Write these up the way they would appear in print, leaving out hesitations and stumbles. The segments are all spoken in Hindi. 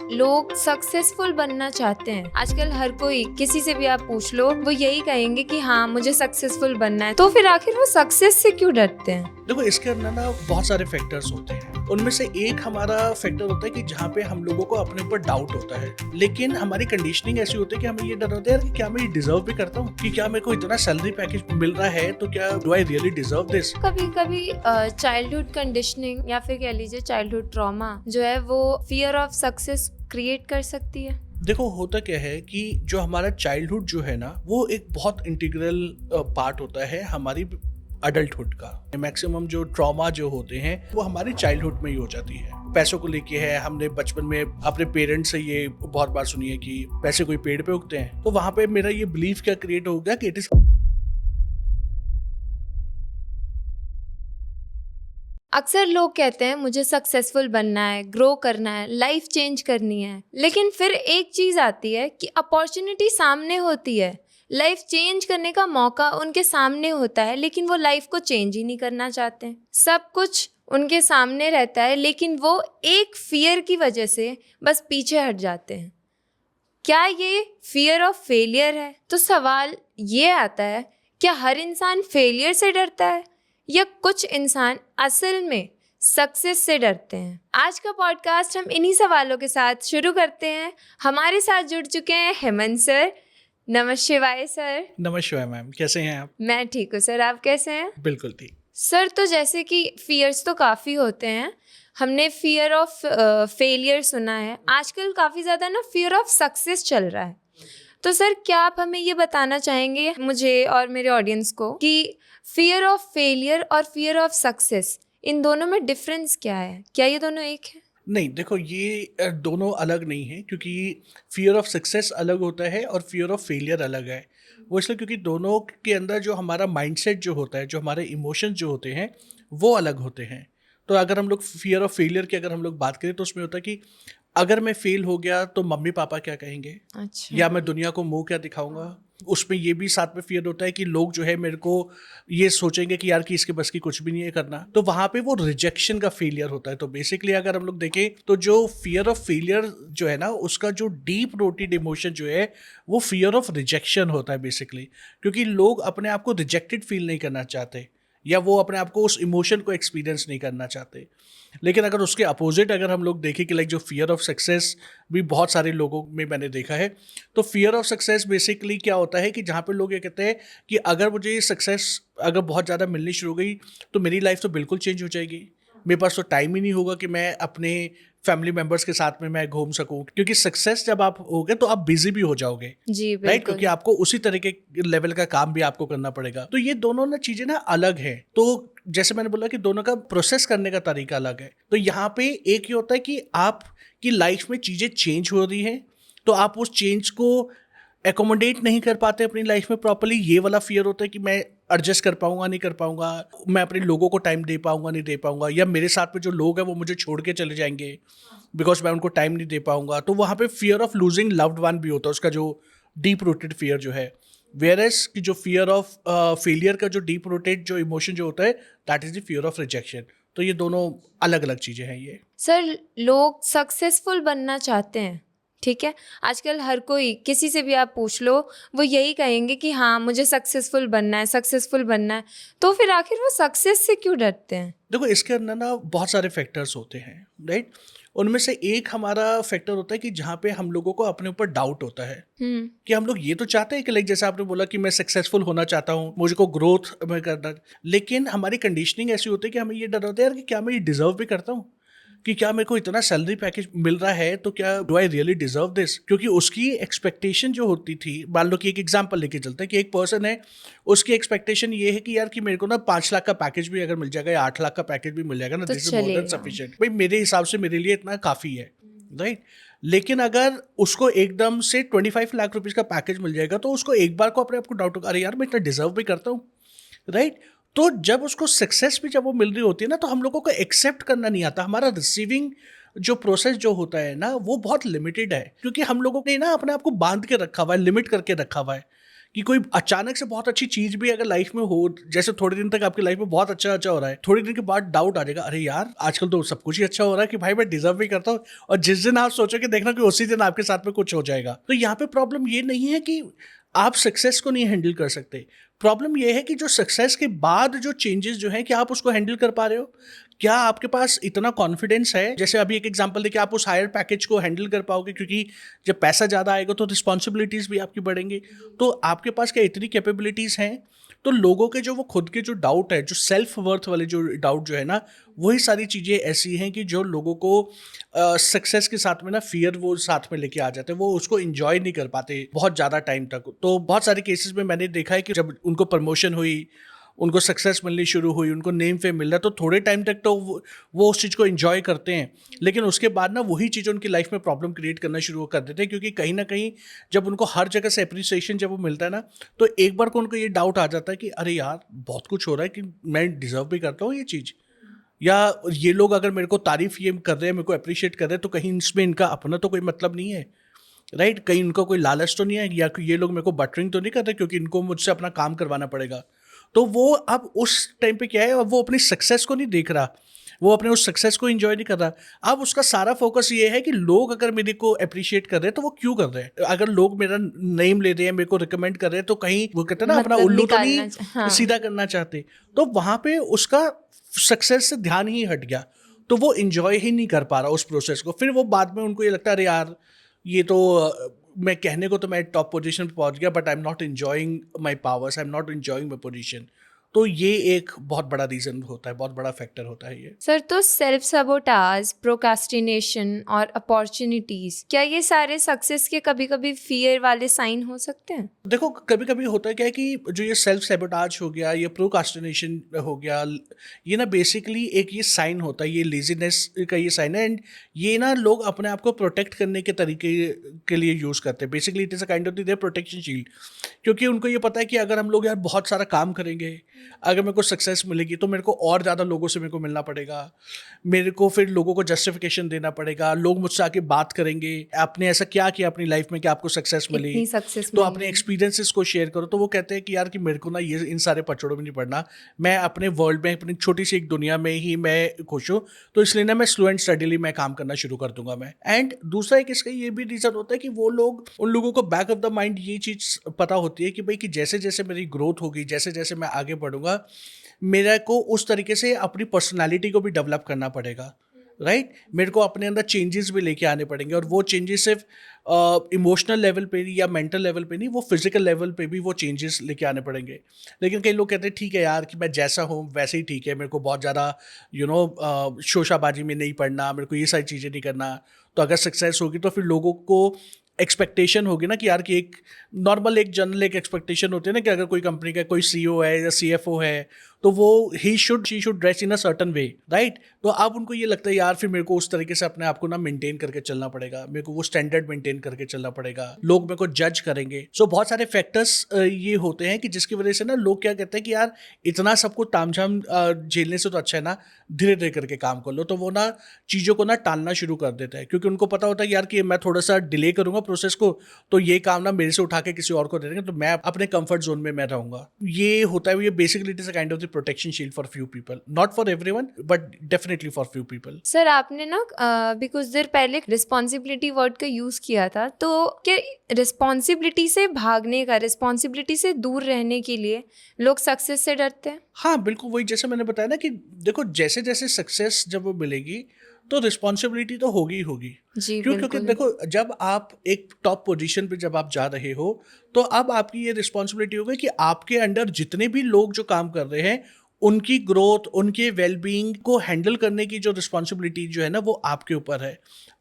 लोग सक्सेसफुल बनना चाहते हैं। आजकल हर कोई, किसी से भी आप पूछ लो, वो यही कहेंगे कि हाँ मुझे सक्सेसफुल बनना है। तो फिर आखिर वो सक्सेस से क्यों डरते हैं? देखो, इसके अंदर ना बहुत सारे फैक्टर्स होते हैं। उनमें से एक हमारा फैक्टर होता है कि जहाँ पे हम लोगों को अपने ऊपर डाउट होता है, लेकिन हमारी कंडीशनिंग ऐसी होती है कि हमें ये डर होता है कि क्या मैं ये डिजर्व भी करता हूँ, कि क्या मेरे को इतना सैलरी पैकेज मिल रहा है तो क्या do I really deserve this. कभी कभी चाइल्डहुड कंडीशनिंग या फिर कह लीजिए चाइल्डहुड ट्रॉमा जो है वो फियर ऑफ सक्सेस क्रिएट कर सकती है। देखो, होता क्या है कि जो हमारा चाइल्डहुड जो है ना, वो एक बहुत इंटीग्रल पार्ट होता है हमारी अडल्टहुड का। मैक्सिमम जो ट्रॉमा जो होते हैं वो हमारी चाइल्डहुड में ही हो जाती है। पैसों को लेके है, हमने बचपन में अपने पेरेंट्स से ये बहुत बार सुनी है कि पैसे कोई पेड़ पे उगते हैं। तो वहां पे मेरा ये बिलीफ क्या क्रिएट हो गया कि इट इज। अक्सर लोग कहते हैं मुझे सक्सेसफुल बनना है, ग्रो करना है, लाइफ चेंज करनी है, लेकिन फिर एक चीज़ आती है कि अपॉर्चुनिटी सामने होती है, लाइफ चेंज करने का मौका उनके सामने होता है, लेकिन वो लाइफ को चेंज ही नहीं करना चाहते। सब कुछ उनके सामने रहता है, लेकिन वो एक फियर की वजह से बस पीछे हट जाते हैं। क्या ये फियर ऑफ फेलियर है? तो सवाल ये आता है, क्या हर इंसान फेलियर से डरता है या कुछ इंसान असल में सक्सेस से डरते हैं? आज का पॉडकास्ट हम इन्हीं सवालों के साथ शुरू करते हैं। हमारे साथ जुड़ चुके हैं हेमंत सर। नमः शिवाय सर। नमस्कार मैम, कैसे हैं आप? मैं ठीक हूँ सर, आप कैसे हैं? बिल्कुल ठीक। सर, तो जैसे कि फियर्स तो काफ़ी होते हैं। हमने फियर ऑफ फेलियर सुना है, आजकल काफ़ी ज़्यादा ना फियर ऑफ सक्सेस चल रहा है। तो सर, क्या आप हमें ये बताना चाहेंगे, मुझे और मेरे ऑडियंस को, कि फियर ऑफ फेलियर और फियर ऑफ सक्सेस, इन दोनों में डिफरेंस क्या है? क्या ये दोनों एक है? नहीं, देखो, ये दोनों अलग नहीं है, क्योंकि फियर ऑफ सक्सेस अलग होता है और फियर ऑफ फेलियर अलग है। वो इसलिए क्योंकि दोनों के अंदर जो हमारा माइंडसेट जो होता है, जो हमारे इमोशंस जो होते हैं, वो अलग होते हैं। तो अगर हम लोग फियर ऑफ फेलियर की अगर हम लोग बात करें तो उसमें होता है कि अगर मैं फेल हो गया तो मम्मी पापा क्या कहेंगे, अच्छा। या मैं दुनिया को मुंह क्या दिखाऊंगा। उसमें ये भी साथ में फियर होता है कि लोग जो है मेरे को ये सोचेंगे कि यार कि इसके बस की कुछ भी नहीं है करना। तो वहां पे वो रिजेक्शन का फेलियर होता है। तो बेसिकली अगर हम लोग देखें तो जो फियर ऑफ फेलियर जो है ना, उसका जो डीप रूटेड इमोशन जो है वो फियर ऑफ रिजेक्शन होता है बेसिकली। क्योंकि लोग अपने आप को रिजेक्टेड फील नहीं करना चाहते, या वो अपने आप को उस इमोशन को एक्सपीरियंस नहीं करना चाहते। लेकिन अगर उसके अपोजिट अगर हम लोग देखें कि लाइक जो फियर ऑफ सक्सेस भी बहुत सारे लोगों में मैंने देखा है, तो फियर ऑफ सक्सेस बेसिकली क्या होता है कि जहाँ पे लोग ये कहते हैं कि अगर मुझे ये सक्सेस अगर बहुत ज़्यादा मिलनी शुरू हो गई तो मेरी लाइफ तो बिल्कुल चेंज हो जाएगी। मेरे पास तो टाइम ही नहीं होगा कि मैं अपने फैमिली मेम्बर्स के साथ में मैं घूम सकूं, क्योंकि सक्सेस जब आप होगे तो आप बिजी भी हो जाओगे। जी राइट, बिल्कुल। क्योंकि आपको उसी तरह के लेवल का काम भी आपको करना पड़ेगा। तो ये दोनों ना चीजें ना अलग है। तो जैसे मैंने बोला कि दोनों का प्रोसेस करने का तरीका अलग है। तो यहाँ पे एक ही होता है कि आपकी लाइफ में चीजें चेंज हो रही हैं, तो आप उस चेंज को एकोमोडेट नहीं कर पाते अपनी लाइफ में प्रॉपरली। ये वाला फियर होता है कि मैं एडजस्ट कर पाऊंगा नहीं कर पाऊंगा, मैं अपने लोगों को टाइम दे पाऊंगा नहीं दे पाऊंगा, या मेरे साथ में जो लोग हैं वो मुझे छोड़ के चले जाएंगे बिकॉज मैं उनको टाइम नहीं दे पाऊंगा। तो वहाँ पे fear of losing loved one भी होता है, उसका जो डीप रूटेड फियर जो है। वेयरएस कि जो फियर ऑफ फेलियर का जो डीप रूटेड जो इमोशन जो होता है, that is the fear of rejection. तो ये दोनों अलग अलग चीज़ें हैं ये। सर, लोग सक्सेसफुल बनना चाहते हैं, ठीक है। आजकल हर कोई, किसी से भी आप पूछ लो, वो यही कहेंगे कि हाँ मुझे सक्सेसफुल बनना है, सक्सेसफुल बनना है। तो फिर आखिर वो सक्सेस से क्यों डरते हैं? देखो, इसके अंदर ना बहुत सारे फैक्टर्स होते हैं, राइट। उनमें से एक हमारा फैक्टर होता है कि जहाँ पे हम लोगों को अपने ऊपर डाउट होता है कि हम लोग ये तो चाहते हैं कि लाइक जैसे आपने बोला कि मैं सक्सेसफुल होना चाहता हूँ, मुझे को ग्रोथ में करना, लेकिन हमारी कंडीशनिंग ऐसी होती है कि हमें ये डर होता है यार कि क्या मैं ये डिजर्व भी करता हूँ, कि क्या मेरे को इतना सैलरी पैकेज मिल रहा है तो क्या do I really deserve this. क्योंकि उसकी एक्सपेक्टेशन जो होती थी, मान लो कि एक एग्जांपल लेके चलते हैं कि एक पर्सन है, उसकी एक्सपेक्टेशन ये है कि यार कि मेरे को ना 5 लाख का पैकेज भी अगर मिल जाएगा या 8 लाख का पैकेज भी मिल जाएगा ना, तो दिस इज मोर देन चलेगा। सफिशिएंट, भाई मेरे हिसाब से मेरे लिए इतना काफ़ी है, राइट। लेकिन अगर उसको एकदम से 25 लाख रुपीज़ का पैकेज मिल जाएगा तो उसको एक बार को अपने आप को डाउट होगा, अरे यार मैं इतना डिजर्व भी करता हूँ, राइट। तो जब उसको सक्सेस भी जब वो मिल रही होती है ना, तो हम लोगों को एक्सेप्ट करना नहीं आता। हमारा रिसीविंग जो प्रोसेस जो होता है ना, वो बहुत लिमिटेड है, क्योंकि हम लोगों ने ना अपने आप को बांध के रखा हुआ है, लिमिट करके रखा हुआ है कि कोई अचानक से बहुत अच्छी चीज भी अगर लाइफ में हो, जैसे थोड़े दिन तक आपकी लाइफ में बहुत अच्छा अच्छा हो रहा है, थोड़े दिन के बाद डाउट आ जाएगा, अरे यार आजकल तो सब कुछ ही अच्छा हो रहा है कि भाई मैं डिजर्व भी करता हूँ, और जिस दिन आप सोचोगे देखना कि उसी दिन आपके साथ में कुछ हो जाएगा। तो यहाँ पे प्रॉब्लम ये नहीं है कि आप सक्सेस को नहीं हैंडल कर सकते, प्रॉब्लम यह है कि जो सक्सेस के बाद जो चेंजेस जो है, क्या आप उसको हैंडल कर पा रहे हो, क्या आपके पास इतना कॉन्फिडेंस है। जैसे अभी एक एग्जांपल देके आप उस हायर पैकेज को हैंडल कर पाओगे, क्योंकि जब पैसा ज़्यादा आएगा तो रिस्पॉन्सिबिलिटीज़ भी आपकी बढ़ेंगी, तो आपके पास क्या इतनी कैपेबिलिटीज़ हैं। तो लोगों के जो वो खुद के जो डाउट है, जो सेल्फ वर्थ वाले जो डाउट जो है ना, वही सारी चीज़ें ऐसी हैं कि जो लोगों को सक्सेस के साथ में ना फियर वो साथ में लेके आ जाते हैं, वो उसको इंजॉय नहीं कर पाते बहुत ज़्यादा टाइम तक। तो बहुत सारे केसेस में मैंने देखा है कि जब उनको प्रमोशन हुई, उनको सक्सेस मिलनी शुरू हुई, उनको नेम फेम मिल रहा, तो थोड़े टाइम तक तो वो उस चीज़ को एंजॉय करते हैं, लेकिन उसके बाद ना वही चीज़ उनकी लाइफ में प्रॉब्लम क्रिएट करना शुरू कर देते हैं, क्योंकि कहीं ना कहीं जब उनको हर जगह से अप्रिसिएशन जब वो मिलता है ना, तो एक बार को उनको ये डाउट आ जाता है कि अरे यार बहुत कुछ हो रहा है, कि मैं डिजर्व भी करता हूँ ये चीज़, या ये लोग अगर मेरे को तारीफ ये कर रहे हैं, मेरे को अप्रिशिएट कर रहे हैं, तो कहीं इसमें इनका अपना तो कोई मतलब नहीं है, राइट। कहीं उनका कोई लालच तो नहीं है, या ये लोग मेरे को बटरिंग तो नहीं कर रहे क्योंकि इनको मुझसे अपना काम करवाना पड़ेगा। तो वो अब उस टाइम पे क्या है, अब वो अपनी सक्सेस को नहीं देख रहा, वो अपने उस सक्सेस को एंजॉय नहीं कर रहा। अब उसका सारा फोकस ये है कि लोग अगर मेरे को अप्रिशिएट कर रहे हैं तो वो क्यों कर रहे हैं, अगर लोग मेरा नेम ले रहे हैं, मेरे को रिकमेंड कर रहे हैं, तो कहीं वो कहते हैं ना अपना मतलब उल्लू तो निकालना नहीं हाँ। सीधा करना चाहते। तो वहाँ पे उसका सक्सेस से ध्यान ही हट गया, तो वो इंजॉय ही नहीं कर पा रहा उस प्रोसेस को। फिर वो बाद में उनको ये लगता है अरे यार ये तो मैं कहने को तो मैं टॉप पोजीशन पे पहुंच गया, but I am not enjoying my powers, I am not enjoying my position. तो ये एक बहुत बड़ा रीज़न होता है, बहुत बड़ा फैक्टर होता है ये। सर, तो सेल्फ सबोटाज, प्रोकास्टिनेशन और अपॉर्चुनिटीज, क्या ये सारे सक्सेस के कभी कभी फियर वाले साइन हो सकते हैं? देखो कभी कभी होता है क्या है कि जो ये सेल्फ सेबोटाज हो गया, ये प्रोकास्टिनेशन हो गया, ये ना बेसिकली एक ये साइन होता है, ये लेजीनेस का ये साइन है, एंड ये ना लोग अपने आप को प्रोटेक्ट करने के तरीके के लिए यूज़ करते हैं। Basically it is a kind of their protection shield, क्योंकि उनको ये पता है कि अगर हम लोग यार बहुत सारा काम करेंगे, अगर मेरे को सक्सेस मिलेगी तो मेरे को और ज़्यादा लोगों से मेरे को मिलना पड़ेगा, मेरे को फिर लोगों को जस्टिफिकेशन देना पड़ेगा, लोग मुझसे आके बात करेंगे आपने ऐसा क्या किया अपनी लाइफ में कि आपको सक्सेस मिली, इतनी सक्सेस तो अपने एक्सपीरियंसेस को शेयर करो। तो वो कहते हैं कि यार कि मेरे को ना ये इन सारे पचड़ों में नहीं पड़ना, मैं अपने वर्ल्ड में अपनी छोटी सी एक दुनिया में ही मैं खुश हूँ, तो इसलिए ना मैं स्लो एंड स्टडीली मैं काम करना शुरू कर दूंगा मैं। एंड दूसरा एक इसका ये भी रीज़न होता है कि वो लोग, उन लोगों को बैक ऑफ द माइंड ये चीज़ पता होती है कि भाई कि जैसे जैसे मेरी ग्रोथ होगी, जैसे जैसे मैं आगे बढ़ूंगा, मेरे को उस तरीके से अपनी पर्सनालिटी को भी डेवलप करना पड़ेगा, राइट। मेरे को अपने अंदर चेंजेस भी लेके आने पड़ेंगे, और वो चेंजेस सिर्फ इमोशनल लेवल पे या मेंटल लेवल पे नहीं, वो फिजिकल लेवल पे भी वो चेंजेस लेके आने पड़ेंगे। लेकिन कई लोग कहते हैं ठीक है यार कि मैं जैसा हूँ वैसे ही ठीक है, मेरे को बहुत ज़्यादा शोशाबाजी में नहीं पड़ना, मेरे को ये सारी चीज़ें नहीं करना। तो अगर सक्सेस होगी तो फिर लोगों को एक्सपेक्टेशन होगी ना कि यार कि एक नॉर्मल एक जनरल एक एक्सपेक्टेशन होती है ना कि अगर कोई कंपनी का कोई सीईओ है या सीएफओ है, तो वो she should dress in a certain way, right. तो अब उनको ये लगता है यार फिर मेरे को उस तरीके से अपने आप को ना मेंटेन करके चलना पड़ेगा, मेरे को वो स्टैंडर्ड मेंटेन करके चलना पड़ेगा, लोग मेरे को जज करेंगे। सो बहुत सारे फैक्टर्स ये होते हैं कि जिसकी वजह से ना लोग क्या कहते हैं कि यार इतना सबको तामझाम झेलने से तो अच्छा है ना धीरे धीरे करके काम कर लो। तो वो ना चीज़ों को ना टालना शुरू कर देता है, क्योंकि उनको पता होता है यार कि मैं थोड़ा सा डिले करूंगा प्रोसेस को, तो ये काम ना मेरे से उठा के किसी और को दे देंगे, तो मैं अपने कंफर्ट जोन में मैं रहूंगा। ये होता है, ये basically it is a kind of the protection shield for few people, not for everyone but definitely for few people. Sir, आपने ना अभी कुछ देर पहले रिस्पॉन्सिबिलिटी वर्ड का यूज़ किया था, तो क्या रिस्पॉन्सिबिलिटी से भागने का, रिस्पॉन्सिबिलिटी से दूर रहने के लिए लोग सक्सेस से डरते हैं? हाँ बिल्कुल, वही जैसे मैंने बताया ना कि देखो जैसे जैसे सक्सेस जब वो मिलेगी तो रिस्पॉन्सिबिलिटी तो होगी ही होगी। जी क्यों? क्योंकि बिल्कुल। देखो जब आप एक टॉप पोजीशन पे जब आप जा रहे हो, तो अब आपकी ये रिस्पॉन्सिबिलिटी होगी कि आपके अंडर जितने भी लोग जो काम कर रहे हैं, उनकी ग्रोथ, उनके वेलबींग को हैंडल करने की जो रिस्पॉन्सिबिलिटी जो है ना, वो आपके ऊपर है।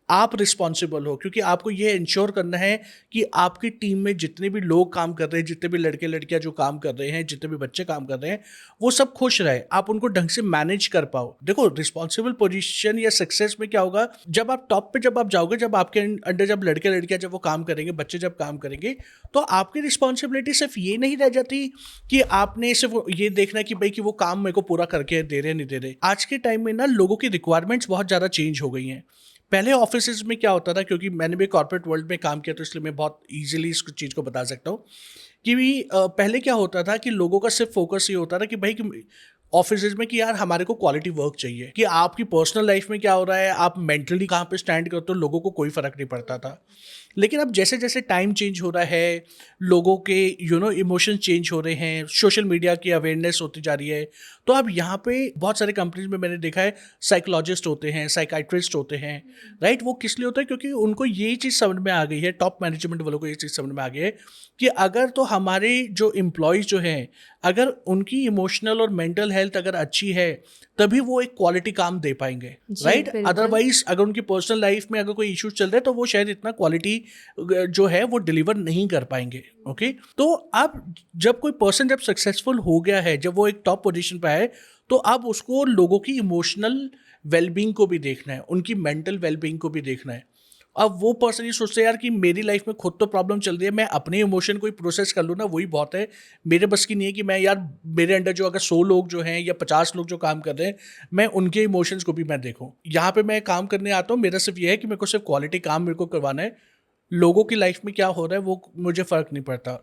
आप रिस्पॉन्सिबल हो, क्योंकि आपको ये इंश्योर करना है कि आपकी टीम में जितने भी लोग काम कर रहे हैं, जितने भी लड़के लड़कियां जो काम कर रहे हैं, जितने भी बच्चे काम कर रहे हैं, वो सब खुश रहे, आप उनको ढंग से मैनेज कर पाओ। देखो रिस्पॉन्सिबल पोजीशन या सक्सेस में क्या होगा, जब आप टॉप पे जब आप जाओगे, जब आपके अंडर जब लड़के लड़कियां जब वो काम करेंगे, बच्चे जब काम करेंगे, तो आपकी रिस्पॉन्सिबिलिटी सिर्फ ये नहीं रह जाती कि आपने सिर्फ ये देखना कि भाई कि वो काम मेरे को पूरा करके दे रहे नहीं दे रहे। आज के टाइम में ना लोगों की रिक्वायरमेंट्स बहुत ज़्यादा चेंज हो गई हैं। पहले ऑफिसेज में क्या होता था, क्योंकि मैंने भी कॉर्पोरेट वर्ल्ड में काम किया तो इसलिए मैं बहुत इजीली इस चीज़ को बता सकता हूँ कि भी पहले क्या होता था कि लोगों का सिर्फ फोकस ये होता था कि भाई कि ऑफिसेज में कि यार हमारे को क्वालिटी वर्क चाहिए, कि आपकी पर्सनल लाइफ में क्या हो रहा है, आप मेंटली कहाँ पे स्टैंड करते हो, लोगों को कोई फर्क नहीं पड़ता था। लेकिन अब जैसे जैसे टाइम चेंज हो रहा है, लोगों के इमोशन चेंज हो रहे हैं, सोशल मीडिया की अवेयरनेस होती जा रही है, तो अब यहाँ पे बहुत सारे कंपनीज में मैंने देखा है साइकोलॉजिस्ट होते हैं, साइकाइट्रिस्ट होते हैं, राइट। वो किस लिए होता है, क्योंकि उनको ये चीज़ समझ में आ गई है, टॉप मैनेजमेंट वालों को ये चीज़ समझ में आ गई है कि अगर तो हमारे जो एम्प्लॉयज़ जो हैं, अगर उनकी इमोशनल और मेंटल हेल्थ अगर अच्छी है तभी वो एक क्वालिटी काम दे पाएंगे, राइट। बिल्कुल। अदरवाइज अगर उनकी पर्सनल लाइफ में अगर कोई इश्यूज चल रहे हैं तो वो शायद इतना क्वालिटी जो है वो डिलीवर नहीं कर पाएंगे। ओके, तो अब जब कोई पर्सन जब सक्सेसफुल हो गया है, जब वो एक टॉप पोजीशन पे है, तो अब उसको लोगों की इमोशनल वेलबींग को भी देखना है, उनकी मेंटल वेलबींग को भी देखना है। अब वो पर्सन ये सोचते हैं यार कि मेरी लाइफ में खुद तो प्रॉब्लम चल रही है, मैं अपने इमोशन को ही प्रोसेस कर लूँ ना, वही बहुत है। मेरे बस की नहीं है कि मैं यार मेरे अंडर जो अगर 100 लोग जो हैं या 50 लोग जो काम कर रहे हैं, मैं उनके इमोशंस को भी मैं देखूँ। यहाँ पे मैं काम करने आता हूँ, मेरा सिर्फ ये है कि मेरे को सिर्फ क्वालिटी काम मेरे को करवाना है, लोगों की लाइफ में क्या हो रहा है वो मुझे फ़र्क नहीं पड़ता।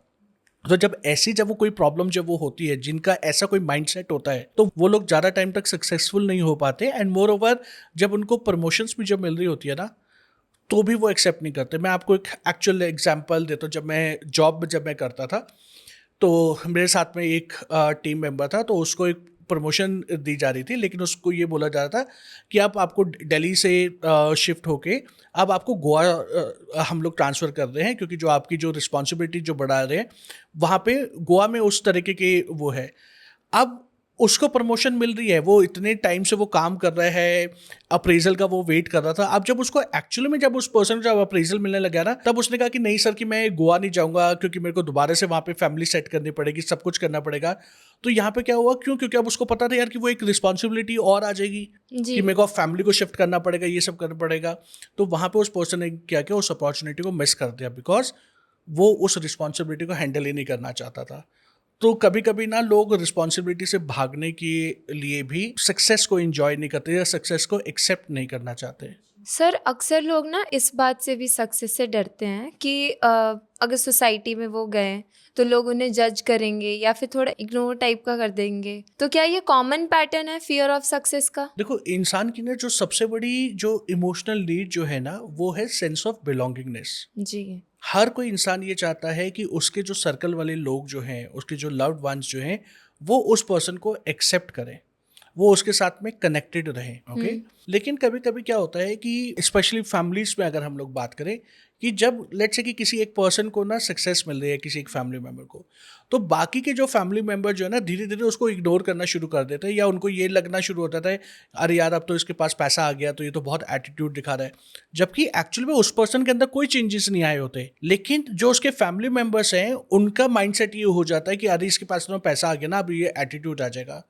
तो जब वो कोई प्रॉब्लम जब वो होती है, जिनका ऐसा कोई माइंडसेट होता है, तो वो लोग ज़्यादा टाइम तक सक्सेसफुल नहीं हो पाते। एंड मोर ओवर जब उनको प्रमोशंस भी जब मिल रही होती है ना, तो भी वो एक्सेप्ट नहीं करते। मैं आपको एक एक्चुअल एग्जांपल देता हूँ। जब मैं करता था, तो मेरे साथ में एक टीम मेंबर था, तो उसको एक प्रमोशन दी जा रही थी, लेकिन उसको ये बोला जा रहा था कि आपको दिल्ली से शिफ्ट होके अब आपको गोवा हम लोग ट्रांसफ़र कर रहे हैं, क्योंकि जो आपकी जो रिस्पॉन्सिबिलिटी जो बढ़ा रहे हैं वहाँ पे गोवा में उस तरीके के वो है। अब उसको प्रमोशन मिल रही है, वो इतने टाइम से वो काम कर रहा है, अप्रेजल का वो वेट कर रहा था। अब जब उसको एक्चुअली में जब उस पर्सन को जब अप्रेजल मिलने लगा ना, तब उसने कहा कि नहीं सर, कि मैं गोवा नहीं जाऊँगा, क्योंकि मेरे को दोबारा से वहाँ पे फैमिली सेट करनी पड़ेगी, सब कुछ करना पड़ेगा। तो यहाँ पे क्या हुआ, क्योंकि अब उसको पता था यार कि वो एक रिस्पॉन्सिबिलिटी और आ जाएगी जी। कि मेरे को फैमिली को शिफ्ट करना पड़ेगा, ये सब करना पड़ेगा। तो वहाँ पे उस पर्सन ने क्या किया, उस अपॉर्चुनिटी को मिस कर दिया, बिकॉज वो उस रिस्पॉन्सिबिलिटी को हैंडल ही नहीं करना चाहता था। तो कभी कभी ना लोग रिस्पॉन्सिबिलिटी से भागने के लिए भी सक्सेस को एंजॉय नहीं करते या सक्सेस को एक्सेप्ट नहीं करना चाहते। सर अक्सर लोग ना इस बात से भी सक्सेस से डरते हैं कि अगर सोसाइटी में वो गए तो लोग उन्हें जज करेंगे या फिर थोड़ा इग्नोर टाइप का कर देंगे। तो क्या ये कॉमन पैटर्न है फियर ऑफ सक्सेस का? देखो, इंसान की ना जो सबसे बड़ी जो इमोशनल नीड जो है ना, वो है सेंस ऑफ बिलोंगिंगनेस। जी। हर कोई इंसान ये चाहता है कि उसके जो सर्कल वाले लोग जो हैं, उसके जो लव्ड वंस जो हैं, वो उस पर्सन को एक्सेप्ट करें, वो उसके साथ में कनेक्टेड रहें। ओके, लेकिन कभी कभी क्या होता है कि स्पेशली फैमिलीज में अगर हम लोग बात करें कि जब लेट्स से कि किसी एक पर्सन को ना सक्सेस मिल रही है, किसी एक फैमिली मेम्बर को, तो बाकी के जो फैमिली मेम्बर जो है ना, धीरे धीरे उसको इग्नोर करना शुरू कर देते हैं, या उनको ये लगना शुरू होता है अरे यार अब तो इसके पास पैसा आ गया तो ये तो बहुत एटीट्यूड दिखा रहा है, जबकि एक्चुअली में उस पर्सन के अंदर कोई चेंजेस नहीं आए होते। लेकिन जो उसके फैमिली मेम्बर्स हैं, उनका माइंडसेट ये हो जाता है कि अरे इसके पास तो पैसा आ गया ना, अब ये एटीट्यूड आ जाएगा,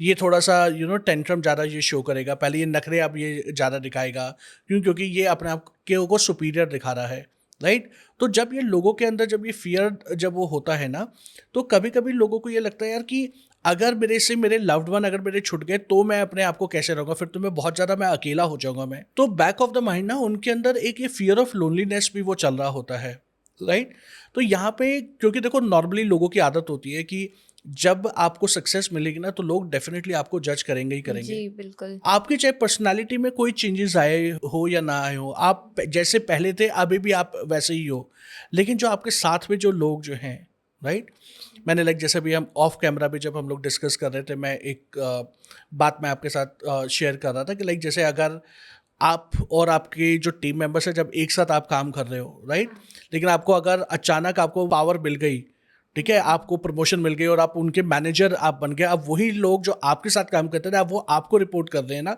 ये थोड़ा सा टेंट्रम ज़्यादा ये शो करेगा, पहले ये नखरे अब ये ज़्यादा दिखाएगा, क्योंकि ये अपने आप को सुपीरियर दिखा रहा है, राइट। तो जब ये लोगों के अंदर जब ये फियर जब वो होता है ना, तो कभी कभी लोगों को ये लगता है यार कि अगर मेरे लव्ड वन अगर मेरे छूट गए तो मैं अपने आप को कैसे रहूँगा, फिर तो मैं बहुत ज़्यादा मैं अकेला हो जाऊँगा। मैं तो बैक ऑफ द माइंड ना उनके अंदर एक ये फियर ऑफ लोनलीनेस भी वो चल रहा होता है, राइट। तो यहाँ पे क्योंकि देखो नॉर्मली लोगों की आदत होती है कि जब आपको सक्सेस मिलेगी ना, तो लोग डेफिनेटली आपको जज करेंगे ही करेंगे। जी बिल्कुल। आपकी चाहे पर्सनालिटी में कोई चेंजेस आए हो या ना आए हो, आप जैसे पहले थे अभी भी आप वैसे ही हो, लेकिन जो आपके साथ में जो लोग जो हैं, राइट। मैंने जैसे भी हम ऑफ कैमरा भी जब हम लोग डिस्कस कर रहे थे, मैं एक बात मैं आपके साथ शेयर कर रहा था कि जैसे अगर आप और आपके जो टीम मेंबर्स है, जब एक साथ आप काम कर रहे हो, राइट, लेकिन आपको अगर अचानक आपको पावर मिल गई, ठीक है, आपको प्रमोशन मिल गई और आप उनके मैनेजर आप बन गए, अब वही लोग जो आपके साथ काम करते थे अब वो आपको रिपोर्ट कर रहे हैं ना,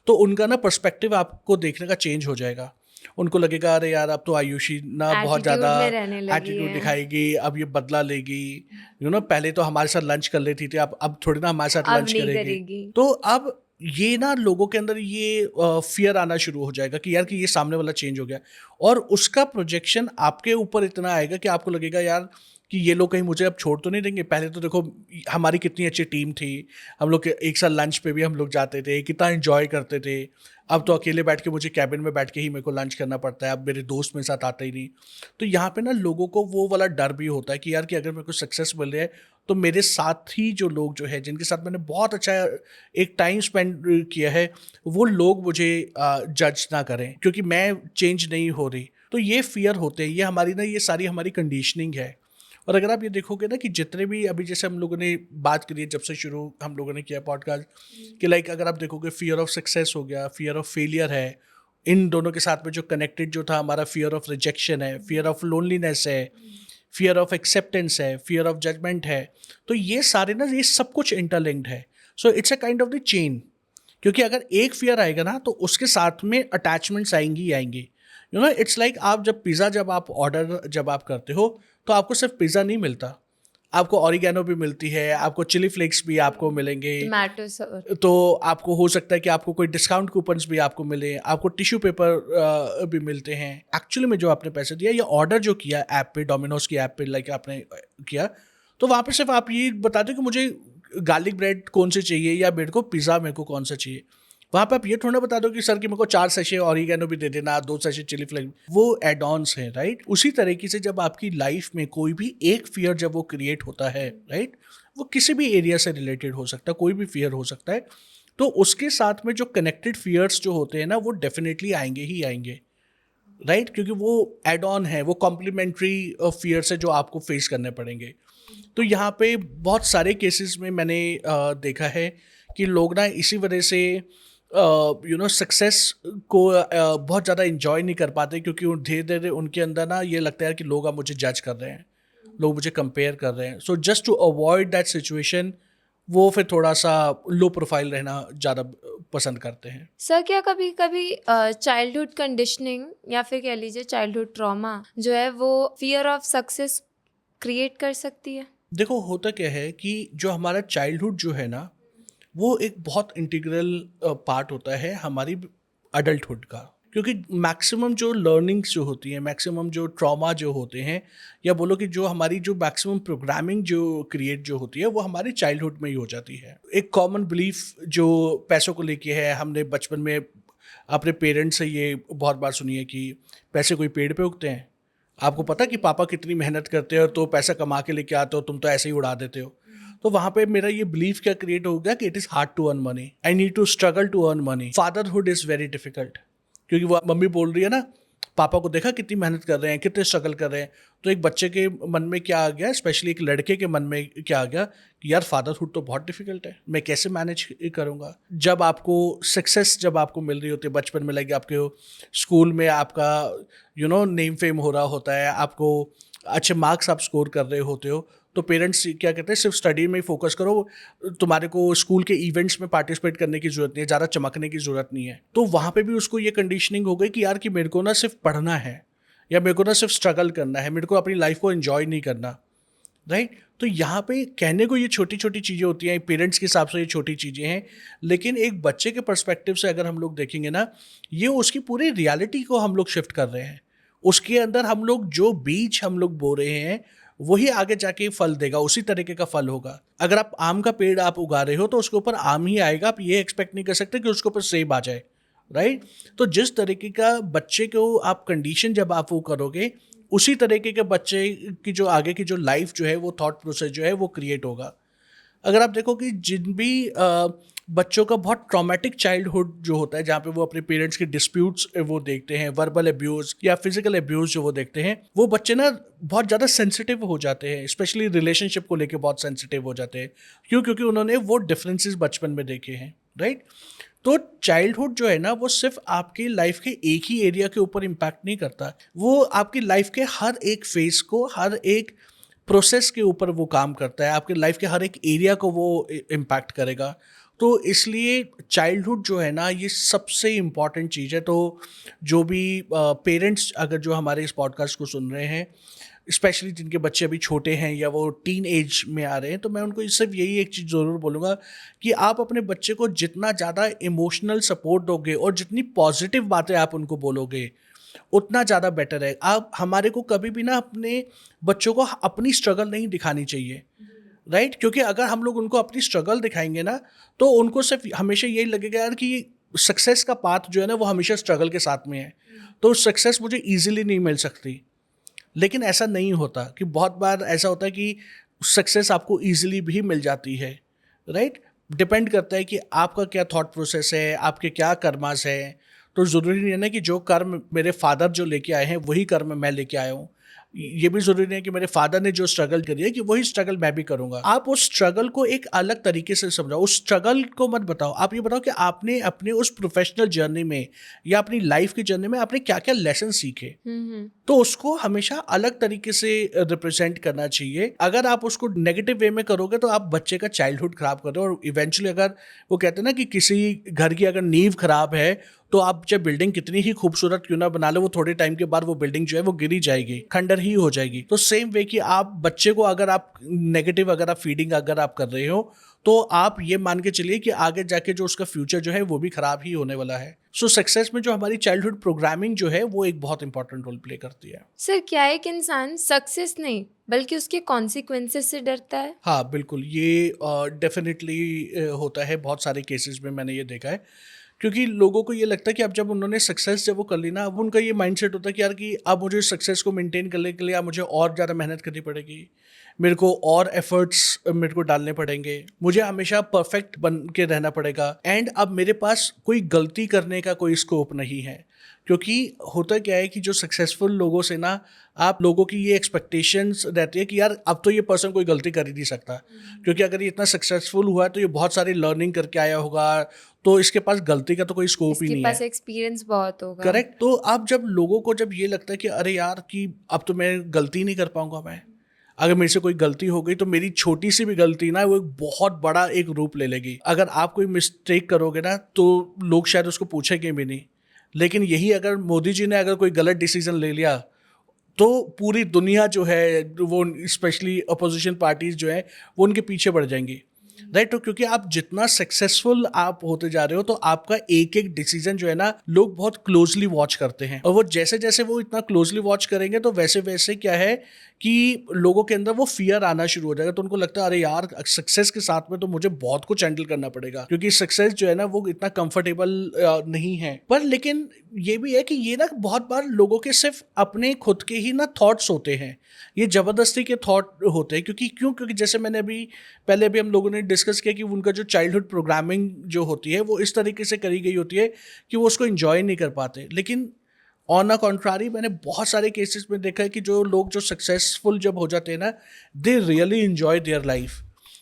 तो उनका ना पर्सपेक्टिव आपको देखने का चेंज हो जाएगा। उनको लगेगा अरे यार अब तो आयुषी ना बहुत ज़्यादा एटीट्यूड में रहने लगी एटीट्यूड है। दिखाएगी, अब ये बदला लेगी, पहले तो हमारे साथ लंच कर लेती थी, अब थोड़ी ना हमारे साथ अब लंच नहीं करेगी। करेगी। तो अब ये ना लोगों के अंदर ये फियर आना शुरू हो जाएगा कि यार कि ये सामने वाला चेंज हो गया, और उसका प्रोजेक्शन आपके ऊपर इतना आएगा कि आपको लगेगा यार कि ये लोग कहीं मुझे अब छोड़ तो नहीं देंगे। पहले तो देखो हमारी कितनी अच्छी टीम थी, हम लोग एक साथ लंच पे भी हम लोग जाते थे, कितना एंजॉय करते थे। अब तो अकेले बैठ के मुझे कैबिन में बैठ के ही मेरे को लंच करना पड़ता है, अब मेरे दोस्त मेरे साथ आते ही नहीं। तो यहाँ पे ना लोगों को वो वाला डर भी होता है कि यार कि अगर मेरे को सक्सेस मिल रहा है तो मेरे साथ ही जो लोग जो है जिनके साथ मैंने बहुत अच्छा एक टाइम स्पेंड किया है, वो लोग मुझे जज ना करें क्योंकि मैं चेंज नहीं हो रही। तो ये फियर होते हैं, ये हमारी ना ये सारी हमारी कंडीशनिंग है। और अगर आप ये देखोगे ना कि जितने भी अभी जैसे हम लोगों ने बात करी है जब से शुरू हम लोगों ने किया पॉडकास्ट कि लाइक अगर आप देखोगे फियर ऑफ सक्सेस हो गया, फियर ऑफ फेलियर है, इन दोनों के साथ में जो कनेक्टेड जो था हमारा फियर ऑफ रिजेक्शन है, फियर ऑफ लोनलीनेस है, फियर ऑफ एक्सेप्टेंस है, फियर ऑफ जजमेंट है। तो ये सारे ना ये सब कुछ इंटरलिंक्ड है। So it's a kind of the chain, क्योंकि अगर एक फियर आएगा ना तो उसके साथ में अटैचमेंट्स आएंगी ही आएंगी। यू नो इट्स लाइक आप जब पिज़्ज़ा जब आप करते हो तो आपको सिर्फ पिज़्ज़ा नहीं मिलता, आपको ऑरिगेनो भी मिलती है, आपको चिली फ्लेक्स भी आपको मिलेंगे, टोमेटो सॉस। तो आपको हो सकता है कि आपको कोई डिस्काउंट कूपन्स भी आपको मिले, आपको टिश्यू पेपर भी मिलते हैं। एक्चुअली में जो आपने पैसे दिया या ऑर्डर जो किया ऐप पे, डोमिनोज की ऐप पे लाइक आपने किया, तो वहाँ पे सिर्फ आप ये बता दो कि मुझे गार्लिक ब्रेड कौन से चाहिए या मेरे को पिज़्ज़ा मेरे को कौन सा चाहिए। वहाँ पे आप ये थोड़ा बता दो कि सर कि मेरे को 4 सैशे ऑरिगेनो भी दे देना, 2 सैशे चिली फ्लेक्स, वो एड ऑन्स हैं, राइट। उसी तरीके से जब आपकी लाइफ में कोई भी एक फियर जब वो क्रिएट होता है, राइट, वो किसी भी एरिया से रिलेटेड हो सकता है, कोई भी फियर हो सकता है, तो उसके साथ में जो कनेक्टेड फियर्स जो होते हैं ना वो डेफिनेटली आएंगे ही आएंगे, राइट, क्योंकि वो एड ऑन है, वो कॉम्प्लीमेंट्री फियर्स है जो आपको फेस करने पड़ेंगे। तो यहाँ पे बहुत सारे केसेस में मैंने देखा है कि लोग ना इसी वजह से सक्सेस को बहुत ज़्यादा इंजॉय नहीं कर पाते, क्योंकि धीरे धीरे उनके अंदर ना ये लगता है कि लोग अब मुझे जज कर रहे हैं, लोग मुझे कंपेयर कर रहे हैं। So just to avoid that situation वो फिर थोड़ा सा लो प्रोफाइल रहना ज़्यादा पसंद करते हैं। सर क्या कभी कभी चाइल्डहुड कंडीशनिंग या फिर कह लीजिए चाइल्डहुड ट्रॉमा जो है वो फियर ऑफ सक्सेस क्रिएट कर सकती है? देखो होता क्या है कि जो हमारा चाइल्डहुड जो है ना वो एक बहुत इंटीग्रल पार्ट होता है हमारी अडल्टहुड का, क्योंकि मैक्सिमम जो लर्निंग्स जो होती हैं, मैक्सिमम जो ट्रॉमा जो होते हैं, या बोलो कि जो हमारी जो मैक्सिमम प्रोग्रामिंग जो क्रिएट जो होती है वो हमारी चाइल्डहुड में ही हो जाती है। एक कॉमन बिलीफ जो पैसों को लेके है, हमने बचपन में अपने पेरेंट्स से ये बहुत बार सुनी है कि पैसे कोई पेड़ पे उगते हैं। आपको पता कि पापा कितनी मेहनत करते हो तो पैसा कमा के लेके आते हो, तुम तो ऐसे ही उड़ा देते हो। तो वहाँ पे मेरा ये बिलीफ क्या क्रिएट हो गया कि it is hard to earn money, I need to struggle to earn money, fatherhood is very difficult. क्योंकि वो मम्मी बोल रही है ना, पापा को देखा कितनी मेहनत कर रहे हैं, कितने स्ट्रगल कर रहे हैं। तो एक बच्चे के मन में क्या आ गया, स्पेशली एक लड़के के मन में क्या आ गया कि यार फादरहुड तो बहुत डिफिकल्ट है, मैं कैसे मैनेज करूँगा। जब आपको सक्सेस जब आपको मिल रही होती है बचपन में, लगे आपके स्कूल में आपका नेम फेम हो रहा होता है, आपको अच्छे मार्क्स आप स्कोर कर रहे होते हो, तो पेरेंट्स क्या कहते हैं सिर्फ स्टडी में ही फोकस करो, तुम्हारे को स्कूल के इवेंट्स में पार्टिसिपेट करने की ज़रूरत नहीं है, ज़्यादा चमकने की ज़रूरत नहीं है। तो वहाँ पे भी उसको ये कंडीशनिंग हो गई कि यार कि मेरे को ना सिर्फ पढ़ना है, या मेरे को ना सिर्फ स्ट्रगल करना है, मेरे को अपनी लाइफ को एंजॉय नहीं करना, राइट। तो यहाँ पे कहने को ये छोटी छोटी चीज़ें होती हैं, पेरेंट्स के हिसाब से ये छोटी चीज़ें हैं, लेकिन एक बच्चे के पर्सपेक्टिव से अगर हम लोग देखेंगे ना, ये उसकी पूरी रियलिटी को हम लोग शिफ्ट कर रहे हैं। उसके अंदर हम लोग जो बीज हम लोग बो रहे हैं वही आगे जाके फल देगा, उसी तरीके का फल होगा। अगर आप आम का पेड़ आप उगा रहे हो तो उसके ऊपर आम ही आएगा, आप ये एक्सपेक्ट नहीं कर सकते कि उसके ऊपर सेब आ जाए, राइट। तो जिस तरीके का बच्चे को आप कंडीशन जब आप वो करोगे, उसी तरीके के बच्चे की जो आगे की जो लाइफ जो है वो थॉट प्रोसेस जो है वो क्रिएट होगा। अगर आप देखो कि जिन भी बच्चों का बहुत ट्रॉमेटिक चाइल्डहुड जो होता है, जहाँ पे वो अपने पेरेंट्स के डिस्प्यूट्स वो देखते हैं, वर्बल अब्यूज़ या फिजिकल अब्यूज़ जो वो देखते हैं, वो बच्चे ना बहुत ज़्यादा सेंसिटिव हो जाते हैं, स्पेशली रिलेशनशिप को लेके बहुत सेंसिटिव हो जाते हैं। क्यों? क्योंकि उन्होंने वो डिफरेंसेस बचपन में देखे हैं, राइट। तो चाइल्डहुड जो है ना वो सिर्फ आपकी लाइफ के एक ही एरिया के ऊपर इम्पैक्ट नहीं करता, वो आपकी लाइफ के हर एक फेज को, हर एक प्रोसेस के ऊपर वो काम करता है, आपके लाइफ के हर एक एरिया को वो इम्पैक्ट करेगा। तो इसलिए चाइल्डहुड जो है ना, ये सबसे इम्पॉर्टेंट चीज़ है। तो जो भी पेरेंट्स अगर जो हमारे इस पॉडकास्ट को सुन रहे हैं, स्पेशली जिनके बच्चे अभी छोटे हैं या वो टीन एज में आ रहे हैं, तो मैं उनको सिर्फ यही एक चीज़ ज़रूर बोलूँगा कि आप अपने बच्चे को जितना ज़्यादा इमोशनल सपोर्ट दोगे और जितनी पॉजिटिव बातें आप उनको बोलोगे, उतना ज़्यादा बेटर है। आप हमारे को कभी भी ना अपने बच्चों को अपनी स्ट्रगल नहीं दिखानी चाहिए, राइट? क्योंकि अगर हम लोग उनको अपनी स्ट्रगल दिखाएंगे ना, तो उनको सिर्फ हमेशा यही लगेगा यार कि सक्सेस का पाथ जो है ना, वो हमेशा स्ट्रगल के साथ में है, तो सक्सेस मुझे ईजिली नहीं मिल सकती। लेकिन ऐसा नहीं होता, कि बहुत बार ऐसा होता है कि सक्सेस आपको ईजिली भी मिल जाती है, राइट? डिपेंड करता है कि आपका क्या थॉट प्रोसेस है, आपके क्या कर्मास है। तो ज़रूरी नहीं है ना कि जो कर्म मेरे फादर जो लेके आए हैं वही कर्म मैं लेके आया हूँ। ये भी ज़रूरी नहीं है कि मेरे फादर ने जो स्ट्रगल करी है कि वही स्ट्रगल मैं भी करूँगा। आप उस स्ट्रगल को एक अलग तरीके से समझाओ, उस स्ट्रगल को मत बताओ। आप ये बताओ कि आपने अपने उस प्रोफेशनल जर्नी में या अपनी लाइफ की जर्नी में आपने क्या क्या लेसन सीखे, तो उसको हमेशा अलग तरीके से रिप्रेजेंट करना चाहिए। अगर आप उसको नेगेटिव वे में करोगे तो आप बच्चे का चाइल्डहुड खराब कर रहे हो, और इवेंचुअली अगर वो कहते हैं ना कि किसी घर की अगर नींव खराब है, तो आप जब बिल्डिंग कितनी ही खूबसूरत क्यों ना बना लो, वो थोड़े टाइम के बाद वो बिल्डिंग जो है वो गिरी जाएगी, खंडर ही हो जाएगी। तो सेम वे कि आप बच्चे को अगर आप नेगेटिव अगर आप फीडिंग अगर आप कर रहे हो, तो आप ये मान के चलिए कि आगे जाके जो उसका फ्यूचर जो है वो भी खराब ही होने वाला है। सो सक्सेस में जो हमारी चाइल्डहुड प्रोग्रामिंग जो है वो एक बहुत इंपॉर्टेंट रोल प्ले करती है। सर, क्या एक इंसान सक्सेस नहीं बल्कि उसके कॉन्सिक्वेंसेस से डरता है? हाँ बिल्कुल, ये डेफिनेटली होता है। बहुत सारे केसेस में मैंने ये देखा है, क्योंकि लोगों को ये लगता है कि अब जब उन्होंने सक्सेस जब वो कर ली ना, अब उनका ये माइंडसेट होता है कि यार कि अब मुझे सक्सेस को मेंटेन करने के लिए अब मुझे और ज़्यादा मेहनत करनी पड़ेगी, मेरे को और एफर्ट्स मेरे को डालने पड़ेंगे, मुझे हमेशा परफेक्ट बन के रहना पड़ेगा, एंड अब मेरे पास कोई गलती करने का कोई स्कोप नहीं है। क्योंकि होता क्या है कि जो सक्सेसफुल लोगों से ना, आप लोगों की ये एक्सपेक्टेशंस रहती है कि यार अब तो ये पर्सन कोई गलती कर ही नहीं सकता, क्योंकि अगर ये इतना सक्सेसफुल हुआ है तो ये बहुत सारी लर्निंग करके आया होगा, तो इसके पास गलती का तो कोई स्कोप ही इसके नहीं पास है। एक्सपीरियंस बहुत होगा। करेक्ट। तो आप जब लोगों को जब ये लगता है कि अरे यार कि अब तो मैं गलती नहीं कर पाऊंगा, मैं अगर मेरे से कोई गलती हो गई तो मेरी छोटी सी भी गलती ना वो एक बहुत बड़ा एक रूप ले लेगी। अगर आप कोई मिस्टेक करोगे ना तो लोग शायद उसको पूछेंगे भी नहीं, लेकिन यही अगर मोदी जी ने अगर कोई गलत डिसीजन ले लिया तो पूरी दुनिया जो है वो, स्पेशली अपोजिशन पार्टीज जो है, वो उनके पीछे बढ़ जाएंगी, राइट? तो क्योंकि आप जितना सक्सेसफुल आप होते जा रहे हो, तो आपका एक एक डिसीजन जो है ना लोग बहुत क्लोजली वॉच करते हैं, और वो जैसे जैसे वो इतना क्लोजली वॉच करेंगे तो वैसे वैसे क्या है कि लोगों के अंदर वो फियर आना शुरू हो जाएगा। तो उनको लगता है अरे यार सक्सेस के साथ में तो मुझे बहुत कुछ हैंडल करना पड़ेगा, क्योंकि सक्सेस जो है ना वो इतना कंफर्टेबल नहीं है। पर लेकिन ये भी है कि ये ना बहुत बार लोगों के सिर्फ अपने खुद के ही ना थॉट्स होते हैं, ये जबरदस्ती के थॉट होते हैं। क्योंकि जैसे मैंने पहले भी हम लोगों ने डिस्कस किया कि उनका जो चाइल्डहुड प्रोग्रामिंग जो होती है वो इस तरीके से करी गई होती है कि वो उसको एंजॉय नहीं कर पाते। लेकिन ऑन अ कॉन्ट्रारी मैंने बहुत सारे केसेस में देखा है कि जो लोग जो सक्सेसफुल जब हो जाते हैं ना, they really enjoy their life.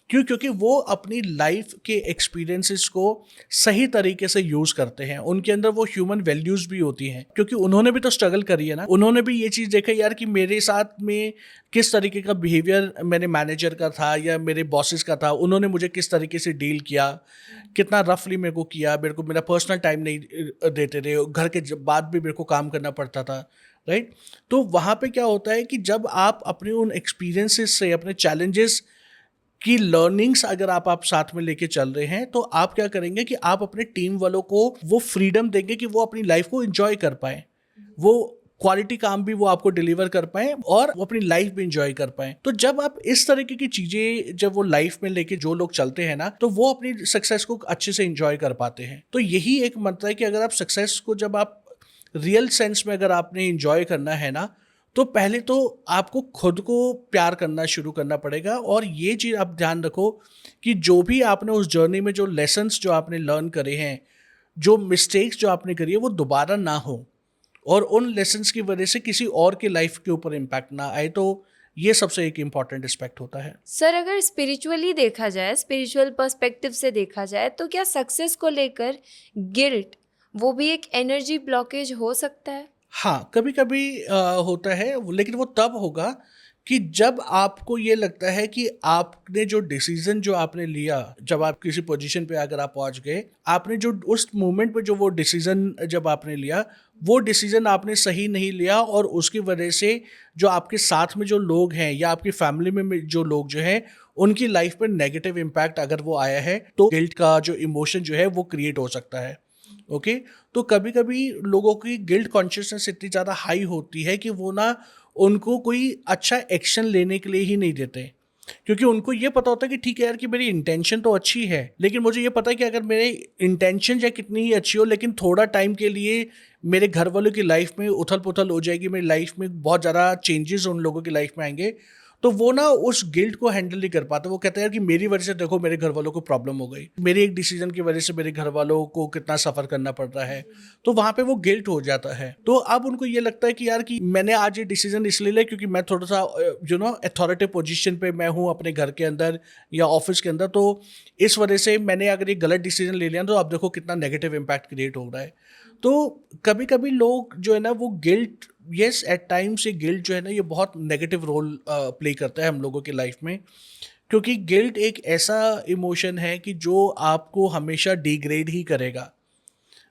क्योंकि वो अपनी लाइफ के एक्सपीरियंसेस को सही तरीके से यूज़ करते हैं, उनके अंदर वो ह्यूमन वैल्यूज़ भी होती हैं, क्योंकि उन्होंने भी तो स्ट्रगल करी है ना, उन्होंने भी ये चीज़ देखा यार कि मेरे साथ में किस तरीके का बिहेवियर मेरे मैनेजर का था या मेरे बॉसेस का था, उन्होंने मुझे किस तरीके से डील किया, कितना रफली मेरे को किया, मेरे को मेरा पर्सनल टाइम नहीं देते थे, घर के बाद भी मेरे को काम करना पड़ता था, राइट? तो वहाँ पे क्या होता है कि जब आप अपने उन एक्सपीरियंसेस से, अपने चैलेंजेस की लर्निंग्स अगर आप साथ में लेके चल रहे हैं, तो आप क्या करेंगे कि आप अपने टीम वालों को वो फ्रीडम देंगे कि वो अपनी लाइफ को एंजॉय कर पाए, वो क्वालिटी काम भी वो आपको डिलीवर कर पाए और वो अपनी लाइफ भी एंजॉय कर पाए। तो जब आप इस तरीके की चीजें जब वो लाइफ में लेके जो लोग चलते हैं ना, तो वो अपनी सक्सेस को अच्छे से एंजॉय कर पाते हैं। तो यही एक मंत्र है कि अगर आप सक्सेस को जब आप रियल सेंस में अगर आपने एंजॉय करना है ना, तो पहले तो आपको खुद को प्यार करना शुरू करना पड़ेगा। और ये चीज़ आप ध्यान रखो कि जो भी आपने उस जर्नी में जो लेसन्स जो आपने लर्न करे हैं, जो मिस्टेक्स जो आपने करी है, वो दोबारा ना हो, और उन लेसन्स की वजह से किसी और की लाइफ के ऊपर इम्पैक्ट ना आए। तो ये सबसे एक इम्पॉर्टेंट एस्पेक्ट होता है। सर, अगर स्पिरिचुअली देखा जाए, स्पिरिचुअल पर्सपेक्टिव से देखा जाए, तो क्या सक्सेस को लेकर गिल्ट वो भी एक एनर्जी ब्लॉकेज हो सकता है? हाँ, कभी कभी होता है, लेकिन वो तब होगा कि जब आपको ये लगता है कि आपने जो डिसीजन जो आपने लिया, जब आप किसी पोजीशन पे अगर आप पहुंच गए, आपने जो उस मोमेंट पे जो वो डिसीजन जब आपने लिया, वो डिसीजन आपने सही नहीं लिया और उसकी वजह से जो आपके साथ में जो लोग हैं या आपकी फैमिली में जो लोग जो हैं उनकी लाइफ पे नेगेटिव इम्पैक्ट अगर वो आया है, तो गिल्ट का जो इमोशन जो है वो क्रिएट हो सकता है। ओके, तो कभी कभी लोगों की गिल्ट कॉन्शियसनेस इतनी ज़्यादा हाई होती है कि वो ना उनको कोई अच्छा एक्शन लेने के लिए ही नहीं देते, क्योंकि उनको ये पता होता है कि ठीक है यार कि मेरी इंटेंशन तो अच्छी है, लेकिन मुझे ये पता है कि अगर मेरे इंटेंशन या कितनी ही अच्छी हो, लेकिन थोड़ा टाइम के लिए मेरे घर वालों की लाइफ में उथल पुथल हो जाएगी, मेरी लाइफ में बहुत ज़्यादा चेंजेस उन लोगों की लाइफ में आएंगे, तो वो ना उस गिल्ट को हैंडल नहीं कर पाते। वो कहते हैं यार कि मेरी वजह से देखो मेरे घर वालों को प्रॉब्लम हो गई, मेरे एक डिसीजन की वजह से मेरे घर वालों को कितना सफ़र करना पड़ रहा है, तो वहाँ पे वो गिल्ट हो जाता है। तो अब उनको ये लगता है कि यार कि मैंने आज ये डिसीजन इसलिए लिया क्योंकि मैं थोड़ा सा अथॉरिटी पोजीशन पे मैं हूँ अपने घर के अंदर या ऑफिस के अंदर, तो इस वजह से मैंने अगर ये गलत डिसीजन ले लिया तो अब देखो कितना नेगेटिव इम्पैक्ट क्रिएट हो रहा है। तो कभी कभी लोग जो है ना वो गिल्ट, यस एट टाइम्स ये गिल्ट जो है ना ये बहुत नेगेटिव रोल प्ले करता है हम लोगों की लाइफ में, क्योंकि गिल्ट एक ऐसा इमोशन है कि जो आपको हमेशा डिग्रेड ही करेगा,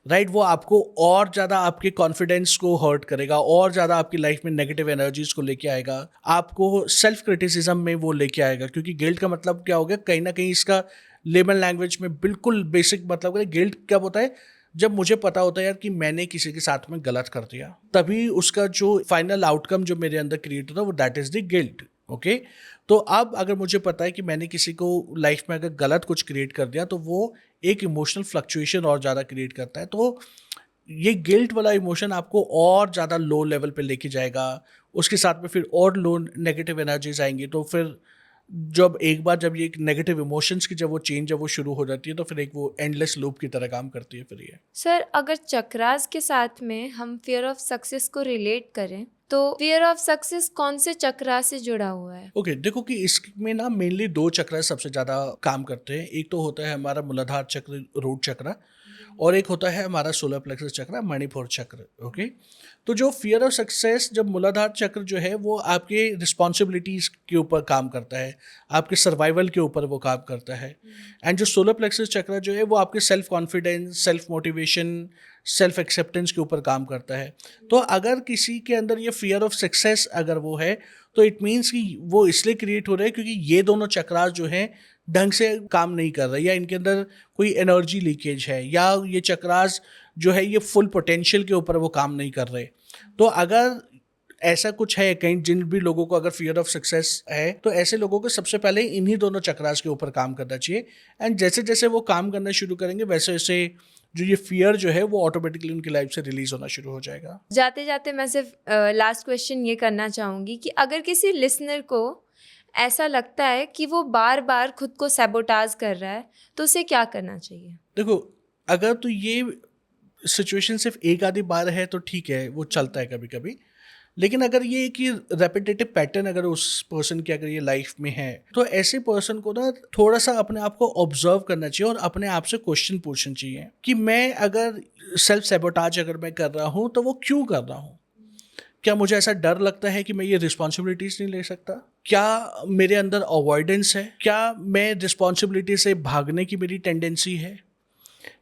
राइट। वो आपको और ज़्यादा आपके कॉन्फिडेंस को हर्ट करेगा, और ज़्यादा आपकी लाइफ में नेगेटिव एनर्जीज को लेके आएगा, आपको सेल्फ क्रिटिसिज्म में वो लेके आएगा। क्योंकि गिल्ट का मतलब क्या हो गया, कहीं ना कहीं इसका लेमन लैंग्वेज में बिल्कुल बेसिक मतलब है, गिल्ट क्या होता है, जब मुझे पता होता है यार कि मैंने किसी के साथ में गलत कर दिया, तभी उसका जो फाइनल आउटकम जो मेरे अंदर क्रिएट होता है वो that is the guilt. Okay, तो अब अगर मुझे पता है कि मैंने किसी को लाइफ में अगर गलत कुछ क्रिएट कर दिया तो वो एक इमोशनल फ्लक्चुएशन और ज़्यादा क्रिएट करता है। तो ये गिल्ट वाला इमोशन आपको और ज़्यादा लो लेवल पे लेके जाएगा, उसके साथ में फिर और लो नेगेटिव एनर्जीज आएंगी। तो फिर जब एक बार जब ये नेगेटिव इमोशंस की जब वो चेंज जब वो शुरू हो जाती है तो फिर एक वो एंडलेस लूप की तरह काम करती है फिर ये। सर, अगर चक्रास के साथ में हम फियर ऑफ सक्सेस को रिलेट करें तो फियर ऑफ सक्सेस कौन से चक्रा से जुड़ा हुआ है? ओके, देखो कि इसमें ना मेनली दो चक्र सबसे ज़्यादा काम करते हैं। एक तो होता है हमारा मूलाधार चक्र, रूट चक्र, और एक होता है हमारा सोलर प्लेक्सस चक्र, मणिपुर चक्र। ओके, तो जो फियर ऑफ सक्सेस, जब मूलाधार चक्र जो है वो आपके रिस्पॉन्सिबिलिटीज़ के ऊपर काम करता है, आपके सर्वाइवल के ऊपर वो काम करता है। एंड जो सोलर प्लेक्सस चक्र जो है वो आपके self confidence, self motivation, self acceptance के ऊपर काम करता है। तो अगर किसी के अंदर ये फियर ऑफ सक्सेस अगर वो है, तो इट मीन्स कि वो इसलिए क्रिएट हो रहा है क्योंकि ये दोनों चक्रास जो हैं ढंग से काम नहीं कर रहे, या इनके अंदर कोई एनर्जी लीकेज है, या ये चक्रास जो है ये फुल पोटेंशियल के ऊपर वो काम नहीं कर रहे। तो अगर ऐसा कुछ है कहीं, जिन भी लोगों को अगर फियर ऑफ सक्सेस है, तो ऐसे लोगों को सबसे पहले इन्हीं दोनों चक्रास के ऊपर काम करना चाहिए। एंड जैसे जैसे वो काम करना शुरू करेंगे वैसे वैसे जो ये फियर जो है वो ऑटोमेटिकली उनकी लाइफ से रिलीज होना शुरू हो जाएगा। जाते जाते मैं सिर्फ लास्ट क्वेश्चन ये करना चाहूँगी कि अगर किसी लिसनर को ऐसा लगता है कि वो बार बार खुद को सैबोटाज कर रहा है तो उसे क्या करना चाहिए? देखो, अगर तो ये सिचुएशन सिर्फ एक आधी बार है तो ठीक है, वो चलता है कभी कभी, लेकिन अगर ये कि रेपिटेटिव पैटर्न अगर उस पर्सन की अगर ये लाइफ में है, तो ऐसे पर्सन को ना थोड़ा सा अपने आप को ऑब्जर्व करना चाहिए और अपने आप से क्वेश्चन पूछना चाहिए कि मैं अगर सेल्फ सैबोटाज अगर मैं कर रहा हूँ तो वो क्यों कर रहा हूँ। क्या मुझे ऐसा डर लगता है कि मैं ये रिस्पॉन्सिबिलिटीज नहीं ले सकता? क्या मेरे अंदर अवॉइडेंस है? क्या मैं रिस्पॉन्सिबिलिटी से भागने की मेरी टेंडेंसी है?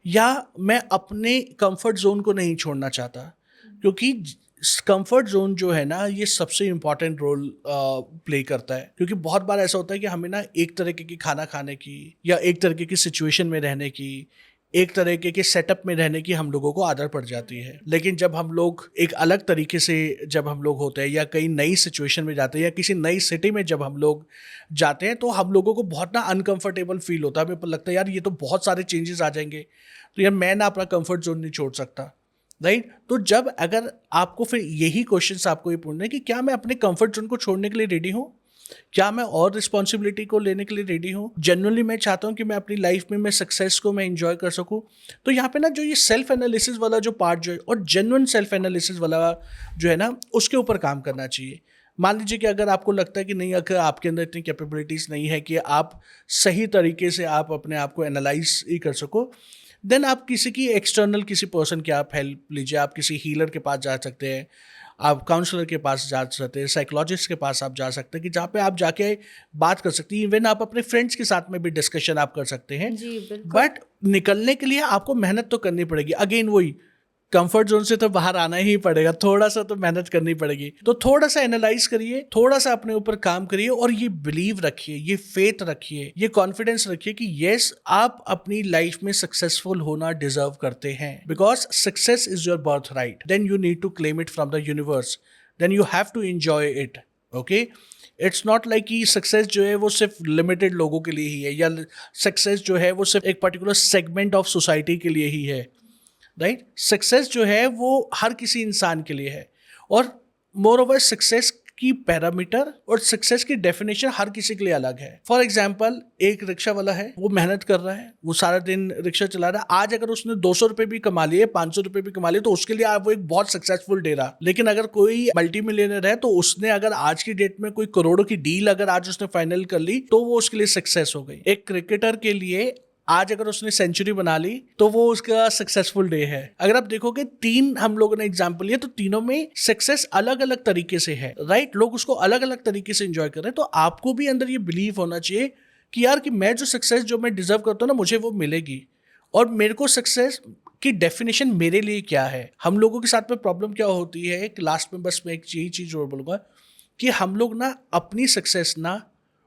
या मैं अपने कंफर्ट जोन को नहीं छोड़ना चाहता? क्योंकि कंफर्ट जोन जो है ना ये सबसे इम्पॉर्टेंट रोल प्ले करता है। क्योंकि बहुत बार ऐसा होता है कि हमें ना एक तरीके की खाना खाने की, या एक तरीके की सिचुएशन में रहने की, एक तरीके के सेटअप में रहने की हम लोगों को आदत पड़ जाती है। लेकिन जब हम लोग एक अलग तरीके से जब हम लोग होते हैं, या कई नई सिचुएशन में जाते हैं, या किसी नई सिटी में जब हम लोग जाते हैं, तो हम लोगों को बहुत ना अनकंफर्टेबल फील होता है। हमें लगता है यार ये तो बहुत सारे चेंजेस आ जाएंगे, तो यार मैं ना अपना कंफर्ट जोन नहीं छोड़ सकता, राइट। तो जब अगर आपको फिर यही क्वेश्चन आपको ये पूछना है कि क्या मैं अपने कंफर्ट जोन को छोड़ने के लिए रेडी हूँ? क्या मैं और रिस्पॉन्सिबिलिटी को लेने के लिए रेडी हूँ? जनरली मैं चाहता हूँ कि मैं अपनी लाइफ में मैं सक्सेस को मैं एंजॉय कर सकूँ। तो यहाँ पे ना जो ये सेल्फ एनालिसिस वाला जो पार्ट जो है, और जेन्युइन सेल्फ एनालिसिस वाला जो है ना, उसके ऊपर काम करना चाहिए। मान लीजिए कि अगर आपको लगता है कि नहीं, अगर आपके अंदर इतनी कैपेबिलिटीज़ नहीं है कि आप सही तरीके से आप अपने आप को एनालाइज ही कर सको, देन आप किसी की एक्सटर्नल किसी पर्सन की आप हेल्प लीजिए। आप किसी हीलर के पास जा सकते हैं, आप काउंसलर के पास जा सकते हैं, साइकोलॉजिस्ट के पास आप जा सकते हैं, कि जहाँ पे आप जाके बात कर सकते हैं। इवन आप अपने फ्रेंड्स के साथ में भी डिस्कशन आप कर सकते हैं। जी बिल्कुल। बट निकलने के लिए आपको मेहनत तो करनी पड़ेगी। अगेन वही, कंफर्ट जोन से तो बाहर आना ही पड़ेगा, थोड़ा सा तो मेहनत करनी पड़ेगी। तो थोड़ा सा एनालाइज करिए, थोड़ा सा अपने ऊपर काम करिए, और ये बिलीव रखिए, ये फेथ रखिए, ये कॉन्फिडेंस रखिए कि यस, आप अपनी लाइफ में सक्सेसफुल होना डिजर्व करते हैं। Because success is your birth right, then you need to claim it from the universe, then you have to enjoy it. Okay, it's not like कि सक्सेस जो है वो सिर्फ लिमिटेड लोगों के लिए ही है, या सक्सेस जो है वो सिर्फ एक पर्टिकुलर सेगमेंट ऑफ सोसाइटी के लिए ही है। राइट, सक्सेस जो है वो हर किसी इंसान के लिए है। और मोर ओवर सक्सेस की पैरामीटर और सक्सेस की डेफिनेशन हर किसी के लिए अलग है। फॉर एग्जाम्पल, एक रिक्शा वाला है, वो मेहनत कर रहा है, वो सारा दिन रिक्शा चला रहा है। आज अगर उसने 200 रुपए भी कमा लिए, 500 रुपए भी कमा लिए, तो उसके लिए वो एक बहुत सक्सेसफुल डे रहा। लेकिन अगर कोई मल्टी मिलियनर है, तो उसने अगर आज की डेट में कोई करोड़ों की डील अगर आज उसने फाइनल कर ली, तो वो उसके लिए सक्सेस हो गई। एक क्रिकेटर के लिए आज अगर उसने सेंचुरी बना ली, तो वो उसका सक्सेसफुल डे है। अगर आप देखोगे, 3 हम लोगों ने एग्जांपल लिया, तो तीनों में सक्सेस अलग अलग तरीके से है। राइट, लोग उसको अलग अलग तरीके से एंजॉय कर रहे हैं। तो आपको भी अंदर ये बिलीव होना चाहिए कि यार, कि मैं जो सक्सेस जो मैं डिजर्व करता हूँ ना, मुझे वो मिलेगी। और मेरे को सक्सेस की डेफिनेशन मेरे लिए क्या है। हम लोगों के साथ में प्रॉब्लम क्या होती है, कि लास्ट में बस मैं एक यही चीज और बोलूंगा, कि हम लोग ना अपनी सक्सेस ना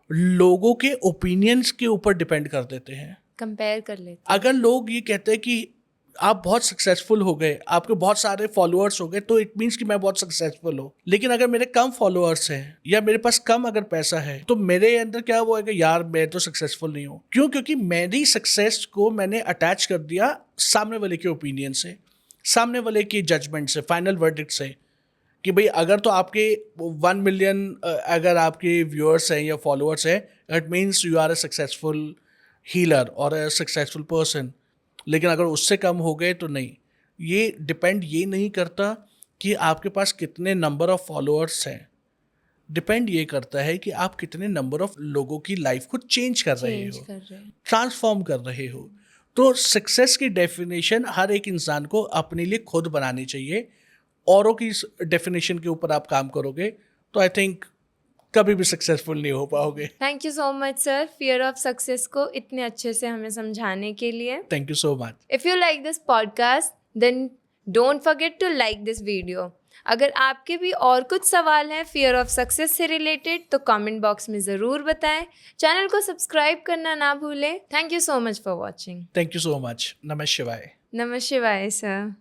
लोगों के ओपिनियंस के ऊपर डिपेंड कर देते हैं, कंपेयर कर लेते। अगर लोग ये कहते हैं कि आप बहुत सक्सेसफुल हो गए, आपके बहुत सारे फॉलोअर्स हो गए, तो इट मीन्स कि मैं बहुत सक्सेसफुल हूँ। लेकिन अगर मेरे कम फॉलोअर्स हैं, या मेरे पास कम अगर पैसा है, तो मेरे अंदर क्या हुआ है कि यार, मैं तो सक्सेसफुल नहीं हूँ। क्यों? क्योंकि मेरी सक्सेस को मैंने अटैच कर दिया सामने वाले के ओपिनियन से, सामने वाले की जजमेंट से, फाइनल वर्डिक्ट से, कि भाई अगर तो आपके 1 मिलियन अगर आपके व्यूअर्स हैं या फॉलोअर्स हैं, it means you are a successful healer और अ सक्सेसफुल पर्सन। लेकिन अगर उससे कम हो गए तो नहीं। ये डिपेंड ये नहीं करता कि आपके पास कितने नंबर ऑफ फॉलोअर्स हैं, डिपेंड ये करता है कि आप कितने नंबर ऑफ लोगों की लाइफ को चेंज कर रहे चेंज हो, कर रहे हैं। ट्रांसफॉर्म कर रहे हो। तो सक्सेस की डेफिनेशन हर एक इंसान को अपने लिए खुद बनानी चाहिए। औरों की डेफिनेशन के ऊपर आप काम करोगे तो आई थिंक कभी भी सक्सेसफुल नहीं हो पाओगे। Thank you so much sir, fear of success को इतने अच्छे से हमें समझाने के लिए। Thank you so much. If you like this podcast then don't forget to like this video. अगर आपके भी और कुछ सवाल हैं फियर ऑफ सक्सेस से रिलेटेड, तो कमेंट बॉक्स में ज़रूर बताएं। चैनल को सब्सक्राइब करना ना भूलें। Thank you so much for watching. Thank you so much. नमः शिवाय। नमः शिवाय सर।